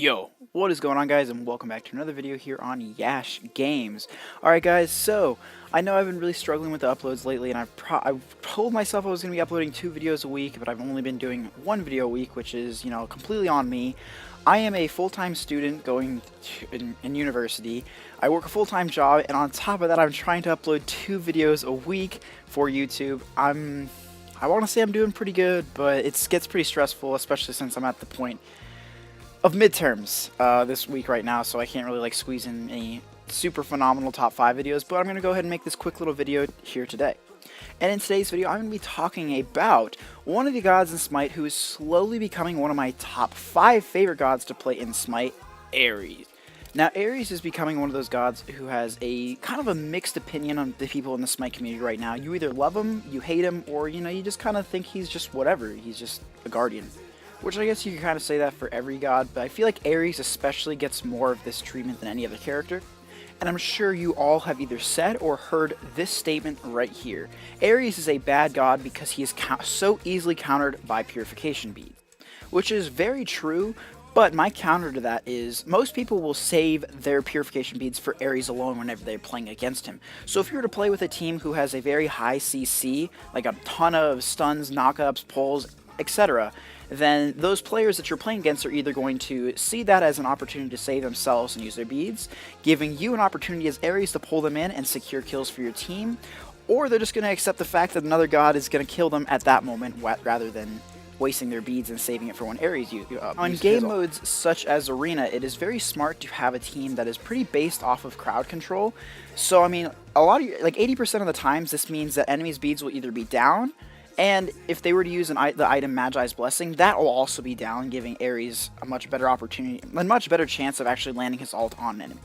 Yo, what is going on, guys, and welcome back to another video here on Yash Games. Alright guys, so I know I've been really struggling with the uploads lately, and I've told myself I was going to be uploading 2 videos a week, but I've only been doing 1 video a week, which is, completely on me. I am a full-time student going in university. I work a full-time job, and on top of that, I'm trying to upload 2 videos a week for YouTube. I want to say I'm doing pretty good, but it gets pretty stressful, especially since I'm at the point of midterms this week right now, so I can't really squeeze in any super phenomenal top 5 videos, but I'm going to go ahead and make this quick little video here today. And in today's video, I'm going to be talking about one of the gods in Smite who is slowly becoming one of my top 5 favorite gods to play in Smite, ARES. Now, ARES is becoming one of those gods who has a kind of a mixed opinion on the people in the Smite community right now. You either love him, you hate him, or you just kind of think he's just whatever. He's just a guardian. Which I guess you can kind of say that for every god, but I feel like ARES especially gets more of this treatment than any other character. And I'm sure you all have either said or heard this statement right here. ARES is a bad god because he is so easily countered by purification beads. Which is very true, but my counter to that is most people will save their purification beads for ARES alone whenever they're playing against him. So if you were to play with a team who has a very high CC, like a ton of stuns, knockups, pulls, etc., then those players that you're playing against are either going to see that as an opportunity to save themselves and use their beads, giving you an opportunity as ARES to pull them in and secure kills for your team, or they're just going to accept the fact that another god is going to kill them at that moment rather than wasting their beads and saving it for when ARES on game modes such as Arena, it is very smart to have a team that is pretty based off of crowd control. So I mean, a lot of 80% of the times this means that enemies' beads will either be down, and if they were to use the item Magi's Blessing, that will also be down, giving ARES a much better opportunity, a much better chance of actually landing his ult on an enemy.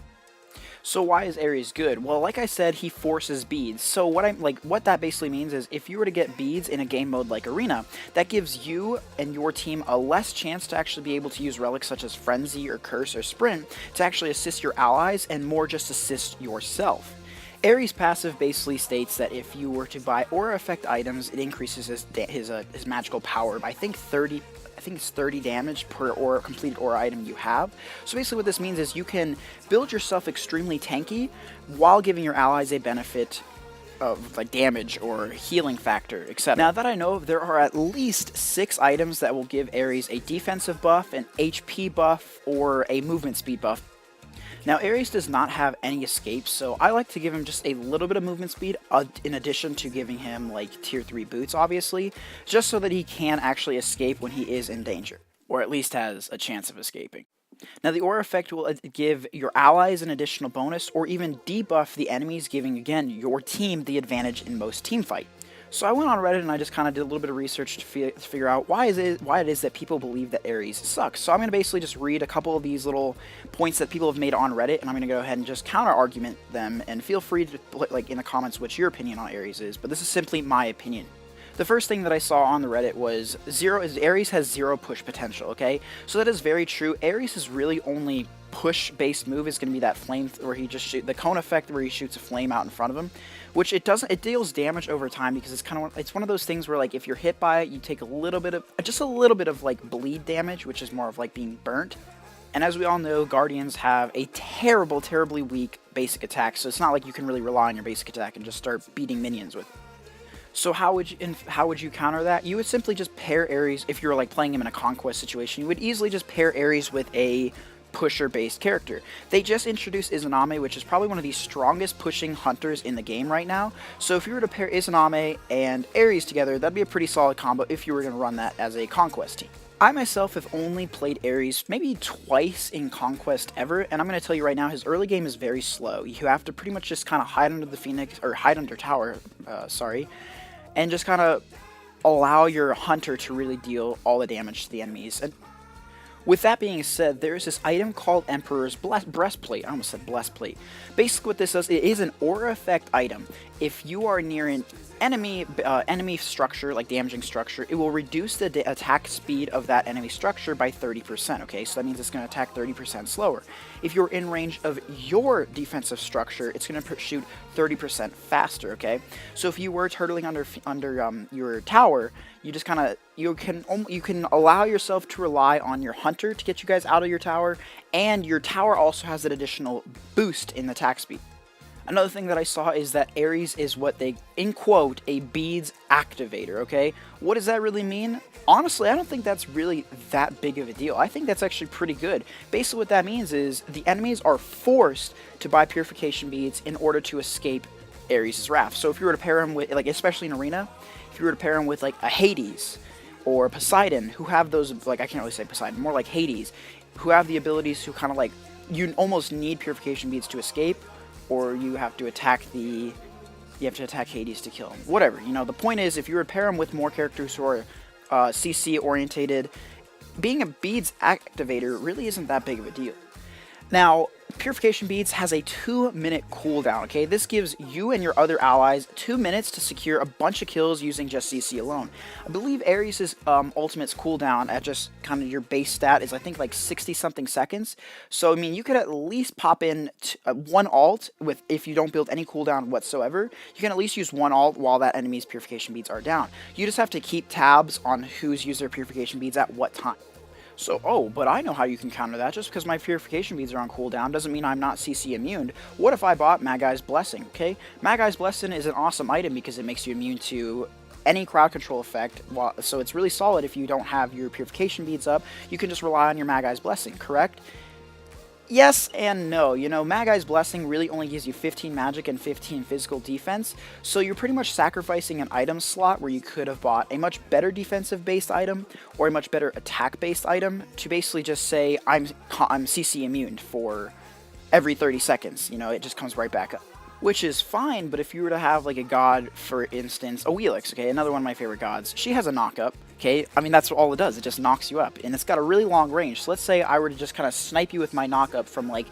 So why is ARES good? Well, like I said, he forces beads. So what that basically means is if you were to get beads in a game mode like Arena, that gives you and your team a less chance to actually be able to use relics such as Frenzy or Curse or Sprint to actually assist your allies and more just assist yourself. ARES passive basically states that if you were to buy aura effect items, it increases his magical power by I think it's 30 damage per completed aura item you have. So basically what this means is you can build yourself extremely tanky while giving your allies a benefit of damage or healing factor, etc. Now that I know of, there are at least 6 items that will give ARES a defensive buff, an HP buff, or a movement speed buff. Now, ARES does not have any escapes, so I like to give him just a little bit of movement speed, in addition to giving him, tier 3 boots, obviously, just so that he can actually escape when he is in danger, or at least has a chance of escaping. Now, the aura effect will give your allies an additional bonus, or even debuff the enemies, giving, again, your team the advantage in most teamfight. So I went on Reddit and I just kind of did a little bit of research to figure out why it is that people believe that ARES sucks. So I'm going to basically just read a couple of these little points that people have made on Reddit, and I'm going to go ahead and just counter-argument them, and feel free to put in the comments what your opinion on ARES is, but this is simply my opinion. The first thing that I saw on the Reddit was ARES has 0 push potential, okay? So that is very true. ARES' really only push-based move is going to be that flame where he just the cone effect where he shoots a flame out in front of him, which it deals damage over time because it's one of those things where if you're hit by it, you take just a little bit of bleed damage, which is more of being burnt. And as we all know, Guardians have a terribly weak basic attack, so it's not like you can really rely on your basic attack and just start beating minions with it. So how would you counter that? You would simply just pair ARES, if you're playing him in a conquest situation, you would easily just pair ARES with a pusher-based character. They just introduced Izanami, which is probably one of the strongest pushing hunters in the game right now. So if you were to pair Izanami and ARES together, that'd be a pretty solid combo if you were going to run that as a conquest team. I myself have only played ARES maybe twice in Conquest ever, and I'm going to tell you right now, his early game is very slow. You have to pretty much just kind of hide under the Phoenix, or hide under tower, and just kind of allow your hunter to really deal all the damage to the enemies. And with that being said, there's this item called Emperor's Breastplate. I almost said Breastplate. Basically what this does, it is an aura effect item. if you are near an enemy structure, like damaging structure, it will reduce the attack speed of that enemy structure by 30%, okay? So that means it's going to attack 30% slower. If you're in range of your defensive structure, it's going to shoot 30% faster, okay? So if you were turtling under your tower, you just kind of, you can allow yourself to rely on your hunter to get you guys out of your tower, and your tower also has an additional boost in attack speed. Another thing that I saw is that ARES is what they, in quote, a beads activator, okay? What does that really mean? Honestly, I don't think that's really that big of a deal. I think that's actually pretty good. Basically what that means is the enemies are forced to buy purification beads in order to escape ARES' wrath. So if you were to pair him with, like, especially in Arena, if you were to pair him with, like, a Hades or Poseidon, who have those, like, I can't really say Poseidon, more like Hades, who have the abilities to kind of, like, you almost need purification beads to escape, or you have to attack Hades to kill him. Whatever, you know, the point is, if you were to pair him with more characters who are CC orientated, being a beads activator really isn't that big of a deal. Now, Purification Beads has a 2-minute cooldown, okay? This gives you and your other allies 2 minutes to secure a bunch of kills using just CC alone. I believe Ares' ultimate's cooldown at just kind of your base stat is, I think, like 60-something seconds. So, I mean, you could at least pop in one ult with, if you don't build any cooldown whatsoever, you can at least use one ult while that enemy's Purification Beads are down. You just have to keep tabs on who's used their Purification Beads at what time. So, oh, but I know how you can counter that. Just because my Purification Beads are on cooldown doesn't mean I'm not CC immune. What if I bought Magai's Blessing, okay? Magai's Blessing is an awesome item because it makes you immune to any crowd control effect, so it's really solid if you don't have your Purification Beads up. You can just rely on your Magai's Blessing, correct? Yes and no. You know, Magai's Blessing really only gives you 15 magic and 15 physical defense, so you're pretty much sacrificing an item slot where you could have bought a much better defensive-based item or a much better attack-based item to basically just say, I'm CC immune for every 30 seconds. You know, it just comes right back up. Which is fine, but if you were to have, like, a god, for instance, a Wheelix, okay, another one of my favorite gods, she has a knock-up, okay? I mean, that's all it does, it just knocks you up, and it's got a really long range. So let's say I were to just kind of snipe you with my knock-up from, like,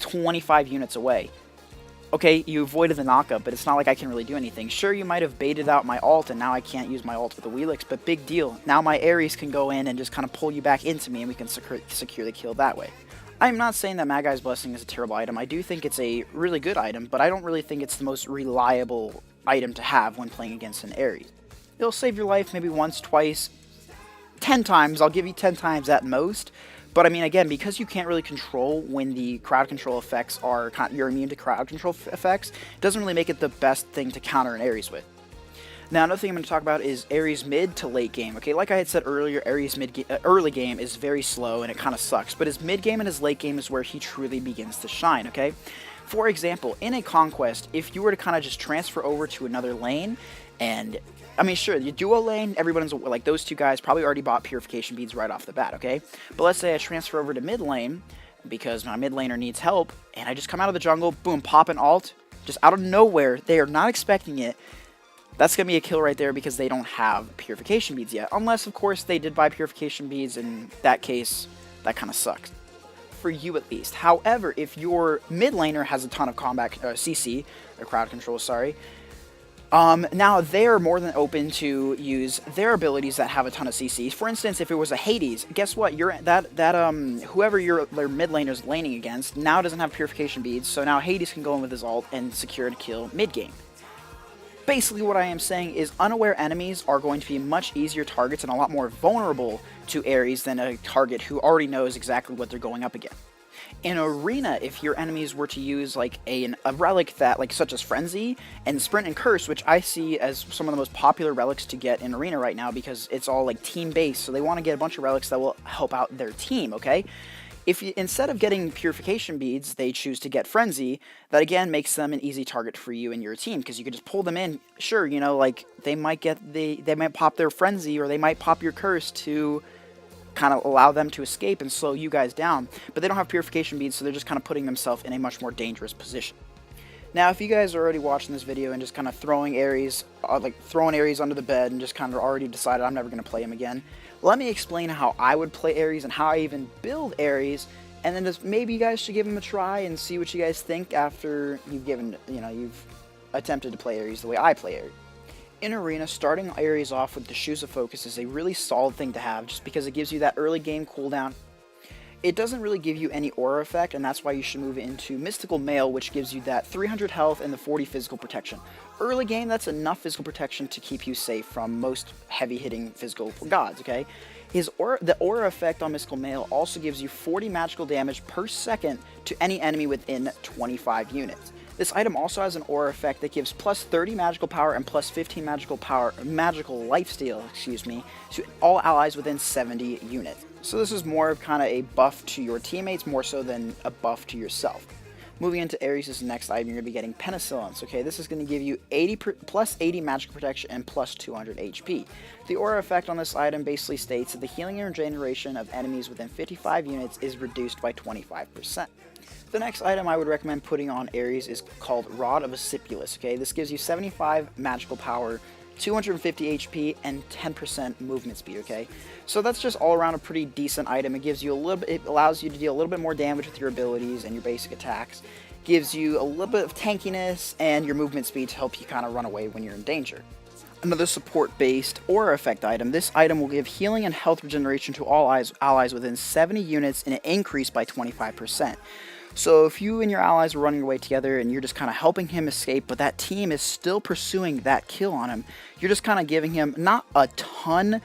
25 units away. Okay, you avoided the knock-up, but it's not like I can really do anything. Sure, you might have baited out my ult, and now I can't use my ult with the Wheelix, but big deal. Now my Ares can go in and just kind of pull you back into me, and we can secure the kill that way. I'm not saying that Magai's Blessing is a terrible item. I do think it's a really good item, but I don't really think it's the most reliable item to have when playing against an Ares. It'll save your life maybe once, twice, 10 times. I'll give you 10 times at most. But I mean, again, because you can't really control when the crowd control effects are, you're immune to crowd control effects, it doesn't really make it the best thing to counter an Ares with. Now, another thing I'm going to talk about is Ares mid to late game. Okay, like I had said earlier, Ares early game is very slow and it kind of sucks, but his mid game and his late game is where he truly begins to shine, okay? For example, in a conquest, if you were to kind of just transfer over to another lane, and, I mean, sure, your duo lane, everyone's, like, those two guys probably already bought Purification Beads right off the bat, okay? But let's say I transfer over to mid lane, because my mid laner needs help, and I just come out of the jungle, boom, pop an ult, just out of nowhere, they are not expecting it. That's going to be a kill right there because they don't have Purification Beads yet. Unless, of course, they did buy Purification Beads. In that case, that kind of sucks. For you, at least. However, if your mid laner has a ton of combat CC, or crowd control, sorry, now they are more than open to use their abilities that have a ton of CC. For instance, if it was a Hades, guess what? Whoever their mid laner is laning against now doesn't have Purification Beads, so now Hades can go in with his ult and secure a kill mid game. Basically what I am saying is unaware enemies are going to be much easier targets and a lot more vulnerable to Ares than a target who already knows exactly what they're going up against. In Arena, if your enemies were to use like a relic that, like, such as Frenzy and Sprint and Curse, which I see as some of the most popular relics to get in Arena right now because it's all like team based, so they want to get a bunch of relics that will help out their team, okay? If you, instead of getting Purification Beads, they choose to get Frenzy, that again makes them an easy target for you and your team, because you can just pull them in. Sure, you know, like, they might pop their Frenzy, or they might pop your Curse to kind of allow them to escape and slow you guys down, but they don't have Purification Beads, so they're just kind of putting themselves in a much more dangerous position. Now, if you guys are already watching this video and just kind of throwing Ares under the bed and just kind of already decided I'm never going to play him again, let me explain how I would play Ares and how I even build Ares, and then just maybe you guys should give him a try and see what you guys think after you've attempted to play Ares the way I play Ares. In Arena, starting Ares off with the Shoes of Focus is a really solid thing to have just because it gives you that early game cooldown. It doesn't really give you any aura effect, and that's why you should move into Mystical Mail, which gives you that 300 health and the 40 physical protection. Early game, that's enough physical protection to keep you safe from most heavy-hitting physical gods, okay? The aura effect on Mystical Mail also gives you 40 magical damage per second to any enemy within 25 units. This item also has an aura effect that gives plus 30 magical power and plus 15 magical lifesteal, to all allies within 70 units. So this is more of kind of a buff to your teammates more so than a buff to yourself. Moving into Ares' next item, you're going to be getting Penicillins. Okay, this is going to give you plus 80 magical protection and plus 200 HP. The aura effect on this item basically states that the healing and regeneration of enemies within 55 units is reduced by 25%. The next item I would recommend putting on Ares is called Rodimus Syphilis. Okay, this gives you 75 magical power, 250 HP, and 10% movement speed. Okay, so that's just all around a pretty decent item. It gives you it allows you to deal a little bit more damage with your abilities and your basic attacks. Gives you a little bit of tankiness and your movement speed to help you kind of run away when you're in danger. Another support-based aura effect item. This item will give healing and health regeneration to all allies within 70 units and an increase by 25%. So if you and your allies are running away together and you're just kind of helping him escape, but that team is still pursuing that kill on him, you're just kind of giving him not a ton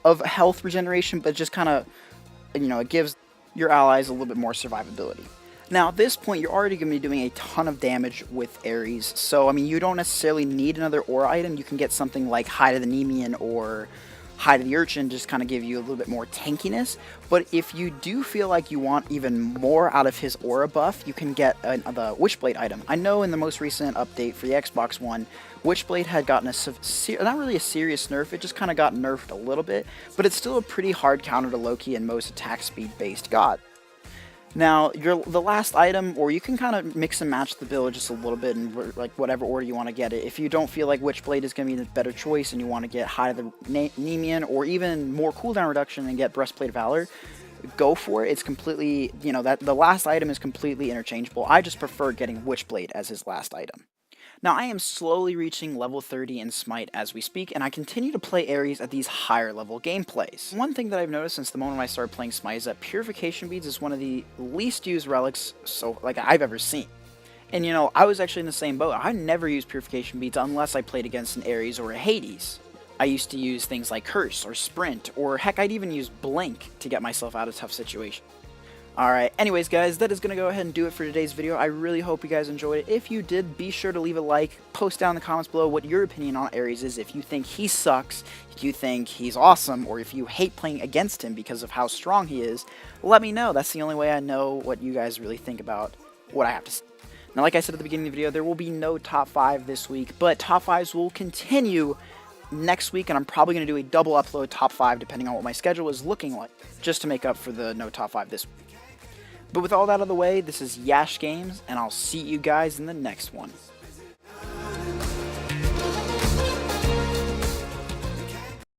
of health regeneration, but just kind of, it gives your allies a little bit more survivability. Now at this point, you're already going to be doing a ton of damage with Ares, so I mean, you don't necessarily need another aura item. You can get something like Hide of the Nemean or Hide of the Urchin, just kind of give you a little bit more tankiness. But if you do feel like you want even more out of his aura buff, you can get the Witchblade item. I know in the most recent update for the Xbox One, Witchblade had gotten not really a serious nerf, it just kind of got nerfed a little bit, but it's still a pretty hard counter to Loki and most attack speed based god. Now, the last item, or you can kind of mix and match the build just a little bit in like whatever order you want to get it. If you don't feel like Witchblade is going to be the better choice and you want to get Hide of the Nemean or even more cooldown reduction and get Breastplate of Valor, go for it. It's completely, the last item is completely interchangeable. I just prefer getting Witchblade as his last item. Now, I am slowly reaching level 30 in Smite as we speak, and I continue to play Ares at these higher level gameplays. One thing that I've noticed since the moment I started playing Smite is that Purification Beads is one of the least used relics I've ever seen. And I was actually in the same boat. I never used Purification Beads unless I played against an Ares or a Hades. I used to use things like Curse or Sprint, or heck, I'd even use Blink to get myself out of tough situations. Alright, anyways guys, that is going to go ahead and do it for today's video. I really hope you guys enjoyed it. If you did, be sure to leave a like, post down in the comments below what your opinion on Ares is, if you think he sucks, if you think he's awesome, or if you hate playing against him because of how strong he is. Let me know. That's the only way I know what you guys really think about what I have to say. Now, like I said at the beginning of the video, there will be no top 5 this week, but top 5s will continue next week, and I'm probably going to do a double upload top 5 depending on what my schedule is looking like, just to make up for the no top 5 this week. But with all that out of the way, this is Yash Games, and I'll see you guys in the next one.